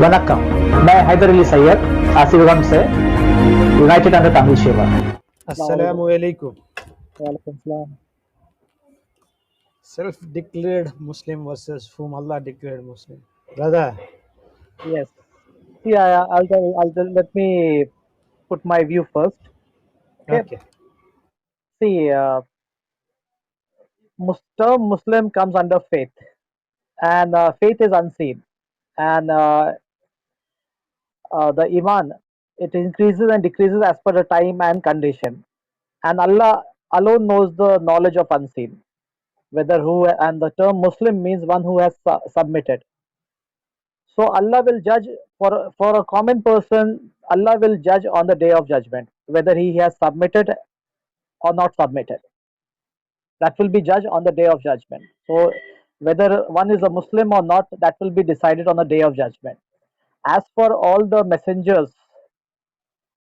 वनक्कम, मैं हैदर अली सैयद आसिफगंज से United under Tamil सेवा। Assalamu alaikum. Walaikum salam. Self-declared Muslim versus whom Allah declared Muslim. Brother, Yes. See, let me put my view first. Okay. okay. See, term Muslim comes under faith, and faith is unseen, and the iman, it increases and decreases as per the time and condition, and Allah alone knows the knowledge of unseen. Whether who, and the term Muslim means one who has submitted. So Allah will judge for a common person. Allah will judge on the day of judgment whether he has submitted or not submitted. That will be judged on the day of judgment. So whether one is a Muslim or not, that will be decided on the day of judgment. As for all the messengers,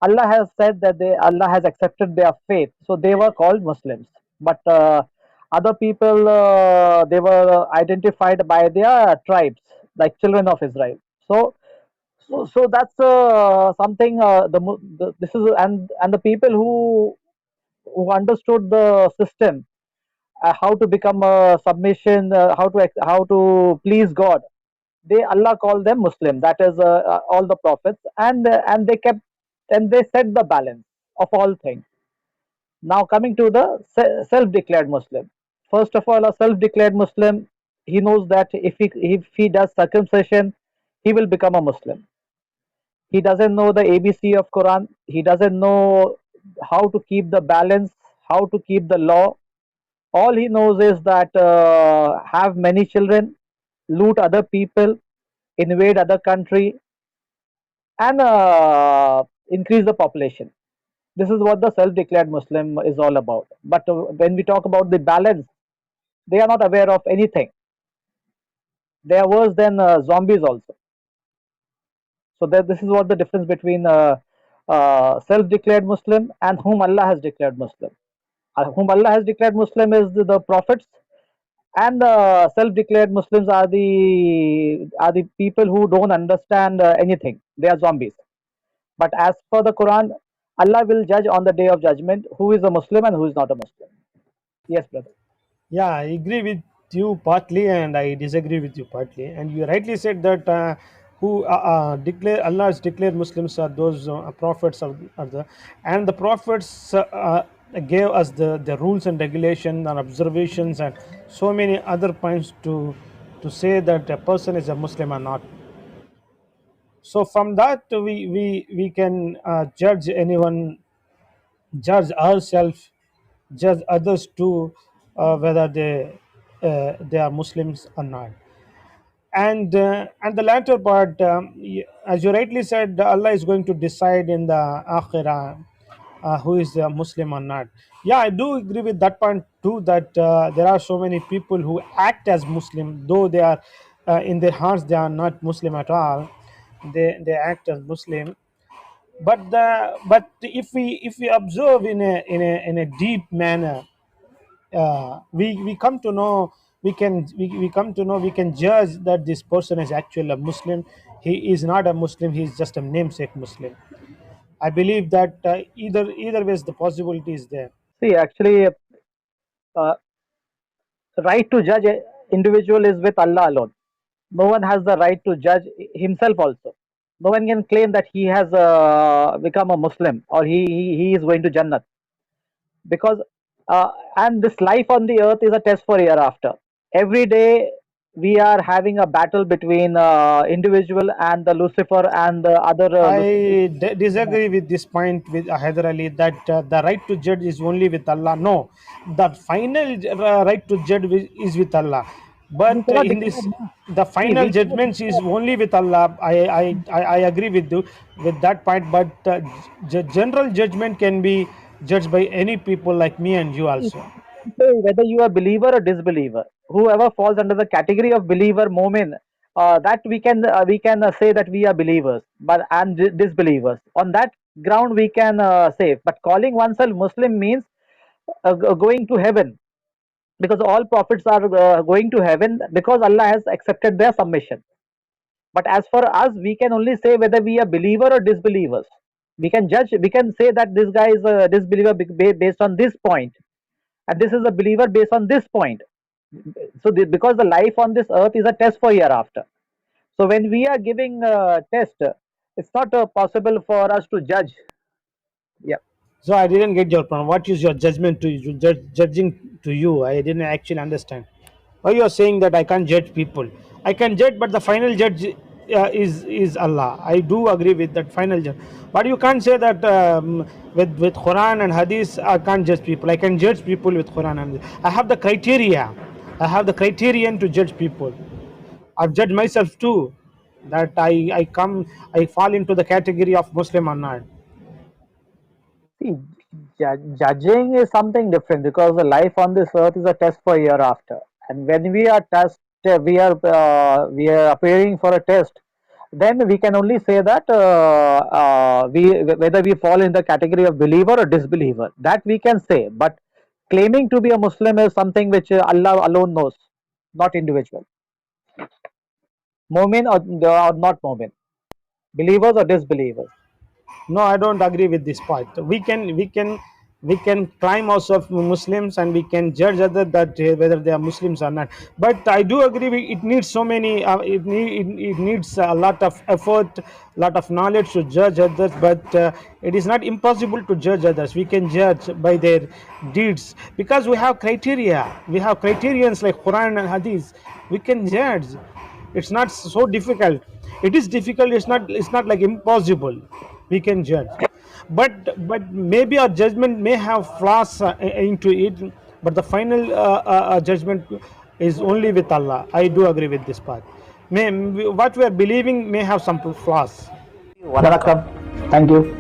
Allah has said that Allah has accepted their faith, so they were called Muslims. But other people, they were identified by their tribes, like children of Israel. So that's something. This is and the people who understood the system, how to become a submission, how to please God. Allah called them Muslim. That is all the prophets, and they kept and they set the balance of all things. Now coming to the self-declared Muslim. First of all, a self-declared Muslim, he knows that if he does circumcision, he will become a Muslim. He doesn't know the ABC of Quran. He doesn't know how to keep the balance, how to keep the law. All he knows is that have many children, loot other people, invade other country, and increase the population. This is what the self-declared Muslim is all about. But when we talk about the balance, they are not aware of anything. They are worse than zombies also. So this is what the difference between self-declared Muslim and whom Allah has declared Muslim. Whom Allah has declared Muslim is the prophets, and the self-declared Muslims are the people who don't understand anything. They are zombies. But as per the Quran, Allah will judge on the day of judgment who is a Muslim and who is not a Muslim. Yes, brother. Yeah, I agree with you partly and I disagree with you partly. And you rightly said that who declare Allah has declared Muslims are those prophets are the and the prophets gave us the rules and regulations and observations and so many other points to say that a person is a Muslim or not. So from that we can judge anyone, judge ourselves, judge others too, whether they are Muslims or not. And the latter part, as you rightly said, Allah is going to decide in the akhirah who is a Muslim or not. Yeah, I do agree with that point too, that there are so many people who act as Muslim, though they are in their hearts they are not Muslim at all. They act as Muslim, but if we observe in a deep manner, we come to know, we come to know, we can judge that this person is actually a Muslim. He is not a Muslim, he is just a namesake Muslim. I believe that either ways the possibility is there. See, actually, uh, right to judge a individual is with Allah alone. No one has the right to judge himself also. No one can claim that he has become a Muslim or he is going to Jannat, because and this life on the earth is a test for hereafter. Every day we are having a battle between individual and the Lucifer and the other Disagree with this point with Hyder Ali, that the right to judge is only with Allah. No, the final right to judge is with Allah. we But cannot in decide this, now. the See, final we cannot judgments is only with Allah. I agree with you with that point. But general judgment can be judged by any people like me and you also. say whether you are believer or disbeliever, whoever falls under the category of believer, momin, that we can say that we are believers, but and disbelievers. On that ground, we can say. But calling oneself Muslim means going to heaven, because all prophets are going to heaven because Allah has accepted their submission. But as for us, we can only say whether we are believer or disbelievers. We can judge. We can say that this guy is a disbeliever based on this point, and this is a believer based on this point. So, because the life on this earth is a test for hereafter. So, when we are giving a test, it's not possible for us to judge. Yeah. So I didn't get your point. What is your judgment to you, judging to you? I didn't actually understand. Why you are saying that I can't judge people? I can judge, but the final judge is Allah. I do agree with that final judge. But you can't say that with Quran and Hadith I can't judge people. I can judge people with Quran and Hadith. I have the criteria. I have the criterion to judge people. I've judged myself too. That I fall into the category of Muslim or not. See, judging is something different because the life on this earth is a test for hereafter. And when we are we are appearing for a test, then we can only say that we whether we fall in the category of believer or disbeliever. That we can say, but claiming to be a Muslim is something which Allah alone knows, not individual. Mu'min or not mu'min, believers or disbelievers. No, I don't agree with this part. We can climb ourselves Muslims and we can judge other that whether they are Muslims or not. But I do agree. It needs so many. It needs a lot of effort, lot of knowledge to judge others. But it is not impossible to judge others. We can judge by their deeds because we have criteria. We have criterions like Quran and Hadith. We can judge. It's not so difficult. It is difficult. It's not like impossible. We can judge, but maybe our judgment may have flaws into it, but the final judgment is only with Allah. I do agree with this part. What we are believing may have some flaws. Vanakkam. Thank you.